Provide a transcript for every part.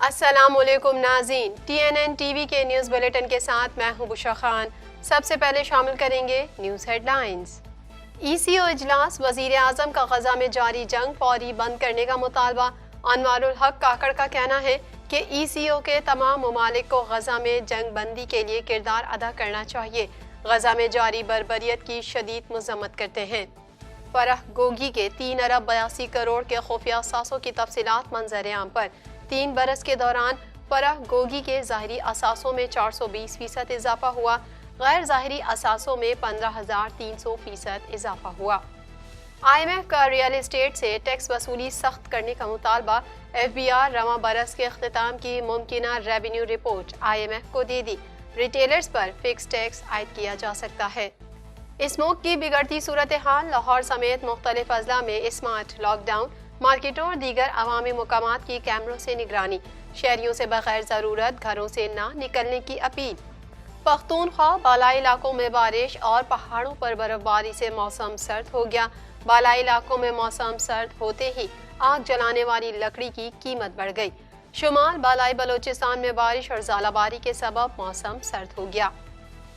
السلام علیکم ناظرین، TNN ٹی وی کے نیوز بلیٹن کے ساتھ میں ہوں بشرا خان۔ سب سے پہلے شامل کریں گے نیوز ہیڈ لائنز۔ ECO اجلاس، وزیر اعظم کا غزہ میں جاری جنگ فوری بند کرنے کا مطالبہ۔ انوار الحق کاکڑ کا کہنا ہے کہ ECO کے تمام ممالک کو غزہ میں جنگ بندی کے لیے کردار ادا کرنا چاہیے۔ غزہ میں جاری بربریت کی شدید مذمت کرتے ہیں۔ فرح گوگی کے 3 ارب 82 کروڑ کے خفیہ اثاثوں کی تفصیلات منظر عام پر۔ 3 برس کے دوران فرح گوگی کے ظاہری اثاثوں میں 420% اضافہ ہوا، غیر ظاہری اثاثوں میں 15,300% اضافہ ہوا۔ IMF کا ریئل اسٹیٹ سے ٹیکس وصولی سخت کرنے کا مطالبہ۔ FBR رواں برس کے اختتام کی ممکنہ ریونیو رپورٹ IMF کو دے دی۔ ریٹیلرز پر فکس ٹیکس عائد کیا جا سکتا ہے۔ اسموگ کی بگڑتی صورتحال، لاہور سمیت مختلف اضلاع میں اسمارٹ لاک ڈاؤن، مارکیٹوں اور دیگر عوامی مقامات کی کیمروں سے نگرانی، شہریوں سے بغیر ضرورت گھروں سے نہ نکلنے کی اپیل۔ پختونخوا بالائی علاقوں میں بارش اور پہاڑوں پر برف باری سے موسم سرد ہو گیا۔ بالائی علاقوں میں موسم سرد ہوتے ہی آگ جلانے والی لکڑی کی قیمت بڑھ گئی۔ شمال بالائی بلوچستان میں بارش اور ژالہ باری کے سبب موسم سرد ہو گیا۔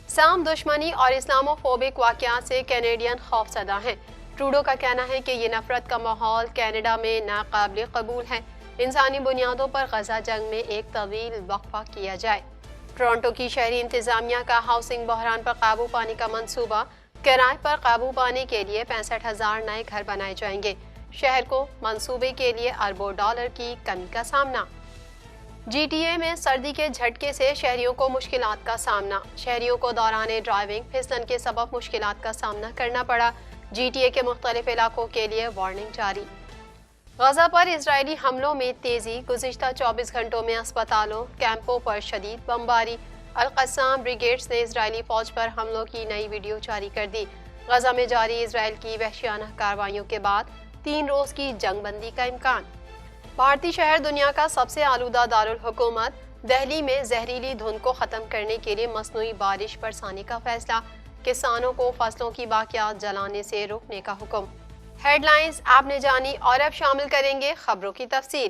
سام دشمنی اور اسلامو فوبک واقعات سے کینیڈین خوفزدہ ہیں۔ ٹروڈو کا کہنا ہے کہ یہ نفرت کا ماحول کینیڈا میں ناقابل قبول ہے۔ انسانی بنیادوں پر غزہ جنگ میں ایک طویل وقفہ کیا جائے۔ ٹورنٹو کی شہری انتظامیہ کا ہاؤسنگ بحران پر قابو پانے کا منصوبہ۔ کرائے پر قابو پانے کے لیے 65,000 نئے گھر بنائے جائیں گے۔ شہر کو منصوبے کے لیے اربوں ڈالر کی کمی کا سامنا۔ GTA میں سردی کے جھٹکے سے شہریوں کو مشکلات کا سامنا۔ شہریوں کو دوران ڈرائیونگ پھسلن کے سبب مشکلات کا سامنا کرنا پڑا۔ GTA کے مختلف علاقوں کے لیے وارننگ جاری۔ غزہ پر اسرائیلی حملوں میں تیزی، گزشتہ 24 گھنٹوں میں اسپتالوں، کیمپوں پر شدید بمباری۔ القسام بریگیڈز نے اسرائیلی فوج پر حملوں کی نئی ویڈیو جاری کر دی۔ غزہ میں جاری اسرائیل کی وحشیانہ کارروائیوں کے بعد 3 روز کی جنگ بندی کا امکان۔ بھارتی شہر دنیا کا سب سے آلودہ دارالحکومت، دہلی میں زہریلی دھند کو ختم کرنے کے لیے مصنوعی بارش برسانے کا فیصلہ، کسانوں کو فصلوں کی باقیات جلانے سے روکنے کا حکم۔ ہیڈ لائنز آپ نے جانی اور اب شامل کریں گے خبروں کی تفصیل۔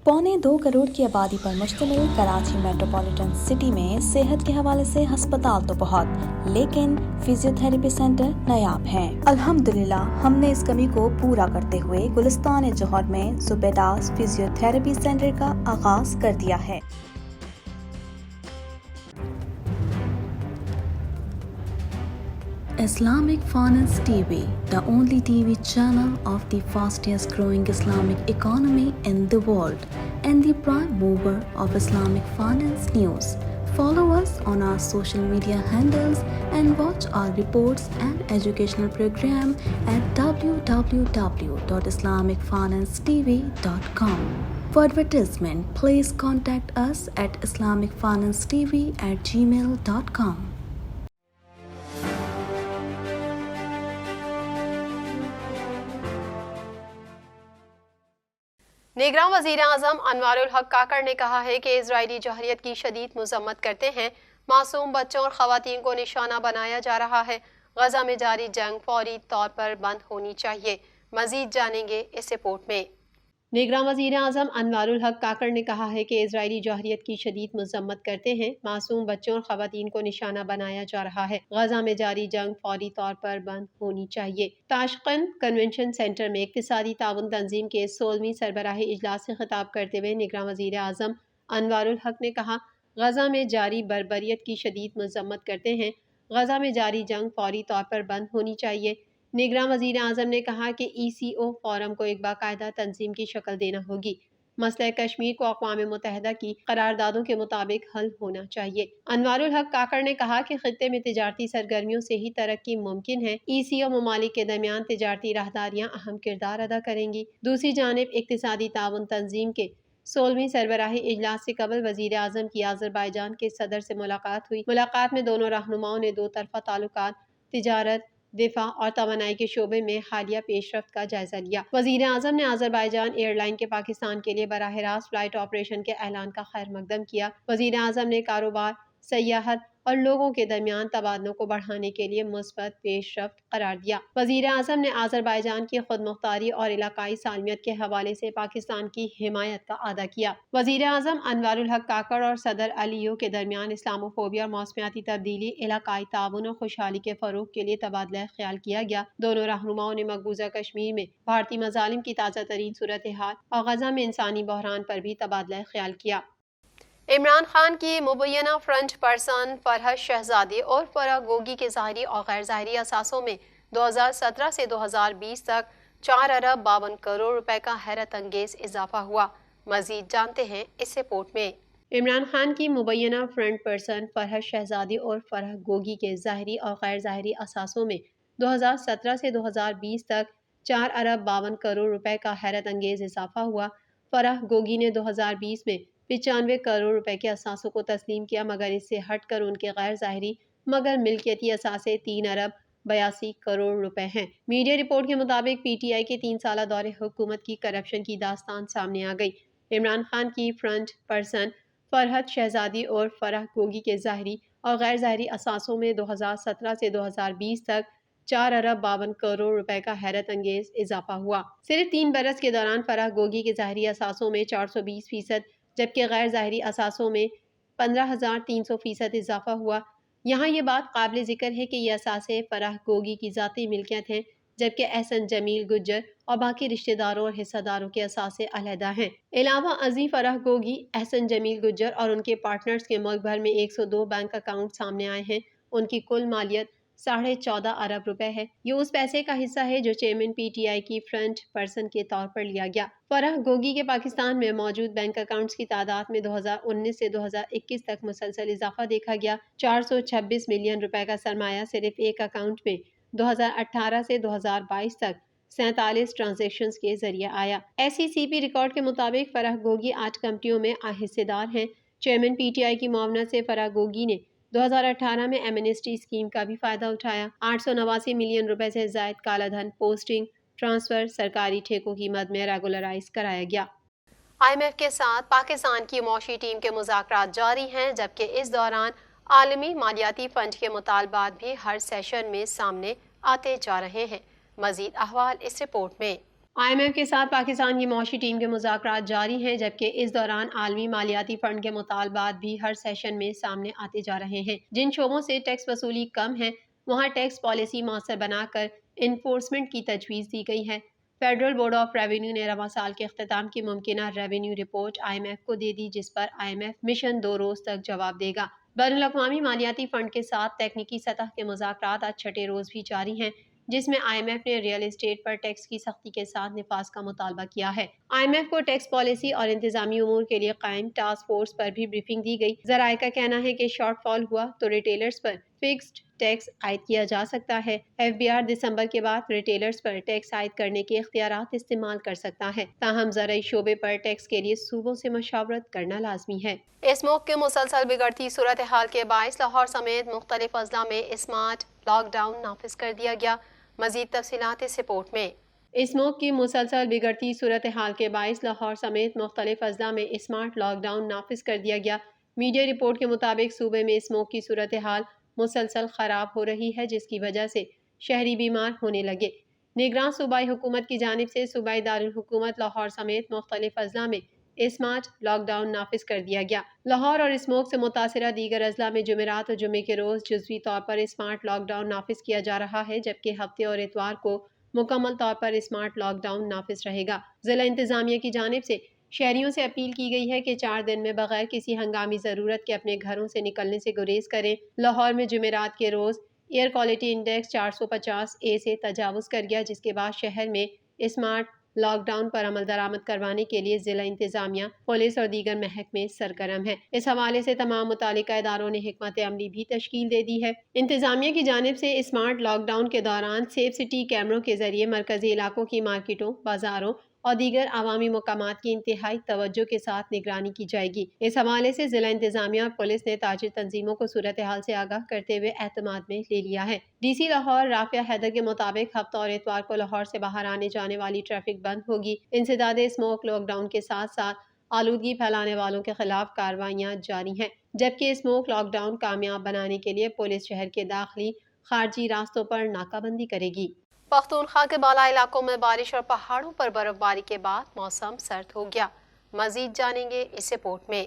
1.25 کروڑ کی آبادی پر مشتمل کراچی میٹروپولیٹن سٹی میں صحت کے حوالے سے ہسپتال تو بہت، لیکن فزیو تھراپی سینٹر نایاب ہیں۔ الحمدللہ ہم نے اس کمی کو پورا کرتے ہوئے گلستان جوہر میں زبیداس فزیو تھراپی سینٹر کا آغاز کر دیا ہے۔ Islamic Finance TV, the only TV channel of the fastest growing Islamic economy in the world and the prime mover of Islamic finance news. Follow us on our social media handles and watch our reports and educational program at www.islamicfinancetv.com. For advertisement, please contact us at islamicfinancetv@gmail.com. نگراں وزیر اعظم انوار الحق کاکڑ نے کہا ہے کہ اسرائیلی جوہریت کی شدید مذمت کرتے ہیں۔ معصوم بچوں اور خواتین کو نشانہ بنایا جا رہا ہے۔ غزہ میں جاری جنگ فوری طور پر بند ہونی چاہیے۔ مزید جانیں گے اس رپورٹ میں۔ نگراں وزیر اعظم انوار الحق کاکڑ نے کہا ہے کہ اسرائیلی جوہریت کی شدید مذمت کرتے ہیں۔ معصوم بچوں اور خواتین کو نشانہ بنایا جا رہا ہے۔ غزہ میں جاری جنگ فوری طور پر بند ہونی چاہیے۔ تاشقند کنونشن سینٹر میں اقتصادی تعاون تنظیم کے 16ویں سربراہی اجلاس سے خطاب کرتے ہوئے نگراں وزیر اعظم انوار الحق نے کہا، غزہ میں جاری بربریت کی شدید مذمت کرتے ہیں۔ غزہ میں جاری جنگ فوری طور پر بند ہونی چاہیے۔ نگراں وزیر اعظم نے کہا کہ ECO فورم کو ایک باقاعدہ تنظیم کی شکل دینا ہوگی۔ مسئلہ کشمیر کو اقوام متحدہ کی قراردادوں کے مطابق حل ہونا چاہیے۔ انوار الحق کاکڑ نے کہا کہ خطے میں تجارتی سرگرمیوں سے ہی ترقی ممکن ہے۔ ECO ممالک کے درمیان تجارتی راہداریاں اہم کردار ادا کریں گی۔ دوسری جانب اقتصادی تعاون تنظیم کے 16ویں سربراہی اجلاس سے قبل وزیر اعظم کی آذربائیجان کے صدر سے ملاقات ہوئی۔ ملاقات میں دونوں رہنماؤں نے 2 طرفہ تعلقات، تجارت، دفاع اور توانائی کے شعبے میں حالیہ پیش رفت کا جائزہ لیا۔ وزیر اعظم نے آذربائیجان ایئر لائن کے پاکستان کے لیے براہ راست فلائٹ آپریشن کے اعلان کا خیر مقدم کیا۔ وزیر اعظم نے کاروبار، سیاحت اور لوگوں کے درمیان تبادلوں کو بڑھانے کے لیے مثبت پیش رفت قرار دیا۔ وزیر اعظم نے آذربائیجان کی خود مختاری اور علاقائی سالمیت کے حوالے سے پاکستان کی حمایت کا اعادہ کیا۔ وزیر اعظم انوار الحق کاکڑ اور صدر علیو کے درمیان اسلاموفوبیا اور موسمیاتی تبدیلی، علاقائی تعاون اور خوشحالی کے فروغ کے لیے تبادلہ خیال کیا گیا۔ دونوں رہنماؤں نے مقبوضہ کشمیر میں بھارتی مظالم کی تازہ ترین صورتحال اور غزہ میں انسانی بحران پر بھی تبادلہ خیال کیا۔ عمران خان کی مبینہ فرنٹ پرسن فرحت شہزادی اور فرح گوگی کے ظاہری اور غیر ظاہری اثاثوں میں 2017 سے 2020 تک 4 ارب 52 کروڑ روپے کا حیرت انگیز اضافہ ہوا۔ مزید جانتے ہیں اس رپورٹ میں۔ عمران خان کی مبینہ فرنٹ پرسن فرحت شہزادی اور فرح گوگی کے ظاہری اور غیر ظاہری اثاثوں میں 2017 سے 2020 تک 4 ارب 52 کروڑ روپے کا حیرت انگیز اضافہ ہوا۔ فرح گوگی نے 2020 میں 95 کروڑ روپے کے اثاثوں کو تسلیم کیا، مگر اس سے ہٹ کر ان کے غیر ظاہری مگر ملکیتی اثاثے 3 ارب 82 کروڑ روپے ہیں۔ میڈیا رپورٹ کے مطابق پی ٹی آئی کے 3 سالہ دور حکومت کی کرپشن کی داستان سامنے آ گئی۔ عمران خان کی فرنٹ پرسن فرحت شہزادی اور فرح گوگی کے ظاہری اور غیر ظاہری اثاثوں میں 2017 سے 2020 تک 4 ارب 52 کروڑ روپے کا حیرت انگیز اضافہ ہوا۔ صرف 3 برس کے دوران فرح گوگی کے ظاہری اثاثوں میں 420%، جبکہ غیر ظاہری اثاثوں میں 15,300% اضافہ ہوا۔ یہاں یہ بات قابل ذکر ہے کہ یہ اثاثے فرح گوگی کی ذاتی ملکیت ہیں، جبکہ احسن جمیل گجر اور باقی رشتہ داروں اور حصہ داروں کے اثاثے علیحدہ ہیں۔ علاوہ ازیں فرح گوگی، احسن جمیل گجر اور ان کے پارٹنرز کے ملک بھر میں 102 بینک اکاؤنٹ سامنے آئے ہیں۔ ان کی کل مالیت 14.5 ارب روپے ہے۔ یہ اس پیسے کا حصہ ہے جو چیئرمین پی ٹی آئی کی فرنٹ پرسن کے طور پر لیا گیا۔ فرح گوگی کے پاکستان میں موجود بینک اکاؤنٹس کی تعداد میں 2019 سے 2021 تک مسلسل اضافہ دیکھا گیا۔ 426 ملین روپے کا سرمایہ صرف ایک اکاؤنٹ میں 2018 سے 2022 تک 47 ٹرانزیکشنز کے ذریعے آیا۔ ایس ای سی پی ریکارڈ کے مطابق فرح گوگی 8 کمپنیوں میں حصے دار ہیں۔ چیئرمین پی ٹی آئی کی معاونت سے فرح گوگی نے 2018 میں ایمنسٹی اسکیم کا بھی فائدہ اٹھایا۔ 889 ملین روپے سے زائد کالا دھن پوسٹنگ، ٹرانسفر، سرکاری ٹھیکوں کی مد میں ریگولرائز کرایا گیا۔ آئی ایم ایف کے ساتھ پاکستان کی معاشی ٹیم کے مذاکرات جاری ہیں، جبکہ اس دوران عالمی مالیاتی فنڈ کے مطالبات بھی ہر سیشن میں سامنے آتے جا رہے ہیں۔ مزید احوال اس رپورٹ میں۔ آئی ایم ایف کے ساتھ پاکستان کی معاشی ٹیم کے مذاکرات جاری ہیں، جبکہ اس دوران عالمی مالیاتی فنڈ کے مطالبات بھی ہر سیشن میں سامنے آتے جا رہے ہیں۔ جن شعبوں سے ٹیکس وصولی کم ہے، وہاں ٹیکس پالیسی مؤثر بنا کر انفورسمنٹ کی تجویز دی گئی ہے۔ فیڈرل بورڈ آف ریونیو نے رواں سال کے اختتام کی ممکنہ revenue report I M F کو دے دی، جس پر آئی ایم ایف مشن 2 روز تک جواب دے گا۔ بین الاقوامی مالیاتی فنڈ کے ساتھ تکنیکی سطح کے مذاکرات آج 6ٹھے روز بھی جاری ہیں، جس میں آئی ایم ایف نے ریئل اسٹیٹ پر ٹیکس کی سختی کے ساتھ نفاذ کا مطالبہ کیا ہے۔ آئی ایم ایف کو ٹیکس پالیسی اور انتظامی امور کے لیے قائم ٹاسک فورس پر بھی بریفنگ دی گئی۔ ذرائع کا کہنا ہے کہ شارٹ فال ہوا تو ریٹیلرز پر فکسڈ ٹیکس عائد کیا جا سکتا ہے۔ ایف بی آر دسمبر کے بعد ریٹیلرز پر ٹیکس عائد کرنے کے اختیارات استعمال کر سکتا ہے، تاہم زرعی شعبے پر ٹیکس کے لیے صوبوں سے مشاورت کرنا لازمی ہے۔ اس موقع کی مسلسل بگڑتی صورتحال کے باعث لاہور سمیت مختلف اضلاع میں اسمارٹ لاک ڈاؤن نافذ کر دیا گیا۔ مزید تفصیلات اس رپورٹ میں۔ اس موقع کی مسلسل بگڑتی صورتحال کے باعث لاہور سمیت مختلف اضلاع میں اسمارٹ لاک ڈاؤن نافذ کر دیا گیا۔ میڈیا رپورٹ کے مطابق صوبے میں اس موقع کی صورتحال مسلسل خراب ہو رہی ہے، جس کی وجہ سے شہری بیمار ہونے لگے۔ نگراں صوبائی حکومت کی جانب سے صوبائی دارالحکومت لاہور سمیت مختلف اضلاع میں اسمارٹ لاک ڈاؤن نافذ کر دیا گیا۔ لاہور اور اسموک سے متاثرہ دیگر اضلاع میں جمعرات اور جمعے کے روز جزوی طور پر اسمارٹ لاک ڈاؤن نافذ کیا جا رہا ہے، جبکہ ہفتے اور اتوار کو مکمل طور پر اسمارٹ لاک ڈاؤن نافذ رہے گا۔ ضلع انتظامیہ کی جانب سے شہریوں سے اپیل کی گئی ہے کہ 4 دن میں بغیر کسی ہنگامی ضرورت کے اپنے گھروں سے نکلنے سے گریز کریں۔ لاہور میں جمعرات کے روز ایئر کوالٹی انڈیکس 450 سے تجاوز کر گیا، جس کے بعد شہر میں اسمارٹ لاک ڈاؤن پر عمل درآمد کروانے کے لیے ضلع انتظامیہ، پولیس اور دیگر محکمے سرگرم ہیں۔ اس حوالے سے تمام متعلقہ اداروں نے حکمت عملی بھی تشکیل دے دی ہے۔ انتظامیہ کی جانب سے اسمارٹ لاک ڈاؤن کے دوران سیف سٹی کیمروں کے ذریعے مرکزی علاقوں کی مارکیٹوں، بازاروں اور دیگر عوامی مقامات کی انتہائی توجہ کے ساتھ نگرانی کی جائے گی۔ اس حوالے سے ضلع انتظامیہ اور پولیس نے تاجر تنظیموں کو صورتحال سے آگاہ کرتے ہوئے اعتماد میں لے لیا ہے۔ ڈی سی لاہور رافعہ حیدر کے مطابق ہفتہ اور اتوار کو لاہور سے باہر آنے جانے والی ٹریفک بند ہوگی۔ انسداد اسموک لاک ڈاؤن کے ساتھ ساتھ آلودگی پھیلانے والوں کے خلاف کارروائیاں جاری ہیں، جبکہ اسموک لاک ڈاؤن کامیاب بنانے کے لیے پولیس شہر کے داخلی خارجی راستوں پر ناکہ بندی کرے گی۔ پختونخوا کے بالا علاقوں میں بارش اور پہاڑوں پر برف باری کے بعد موسم سرد ہو گیا، مزید جانیں گے اس رپورٹ میں۔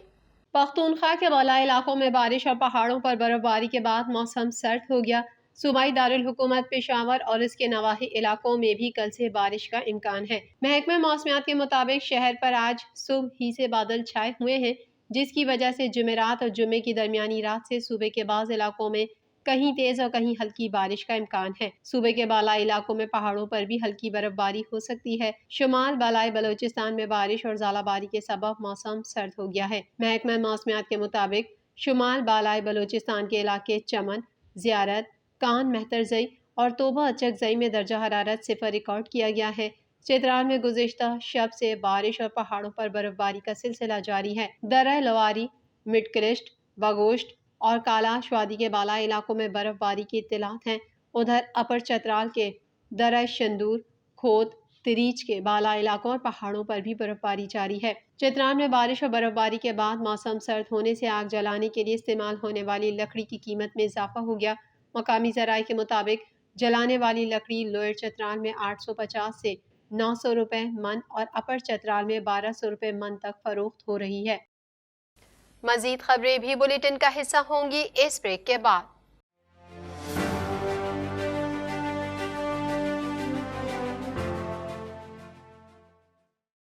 پختونخوا کے بالا علاقوں میں بارش اور پہاڑوں پر برف باری کے بعد موسم سرد ہو گیا۔ صوبائی دارالحکومت پشاور اور اس کے نواحی علاقوں میں بھی کل سے بارش کا امکان ہے۔ محکمہ موسمیات کے مطابق شہر پر آج صبح ہی سے بادل چھائے ہوئے ہیں، جس کی وجہ سے جمعرات اور جمعے کی درمیانی رات سے صوبے کے بعض علاقوں میں کہیں تیز اور کہیں ہلکی بارش کا امکان ہے۔ صوبے کے بالائی علاقوں میں پہاڑوں پر بھی ہلکی برف باری ہو سکتی ہے۔ شمال بالائی بلوچستان میں بارش اور ژالہ باری کے سبب موسم سرد ہو گیا ہے۔ محکمہ موسمیات کے مطابق شمال بالائی بلوچستان کے علاقے چمن، زیارت، کان مہترزئی اور توبہ اچکزئی میں درجہ حرارت 0 ریکارڈ کیا گیا ہے۔ چترال میں گزشتہ شب سے بارش اور پہاڑوں پر برف باری کا سلسلہ جاری ہے۔ درہ لواری، مڈ کرسٹ، بگوشت اور کالاش وادی کے بالائی علاقوں میں برف باری کی اطلاعات ہیں۔ ادھر اپر چترال کے درہ شندور، کھوت، تریچ کے بالائی علاقوں اور پہاڑوں پر بھی برف باری جاری ہے۔ چترال میں بارش اور برف باری کے بعد موسم سرد ہونے سے آگ جلانے کے لیے استعمال ہونے والی لکڑی کی قیمت میں اضافہ ہو گیا۔ مقامی ذرائع کے مطابق جلانے والی لکڑی لوئر چترال میں 850 سے 900 روپے من اور اپر چترال میں 1200 روپے من تک فروخت ہو رہی ہے۔ مزید خبریں بھی بلیٹن کا حصہ ہوں گی اس بریک کے بعد۔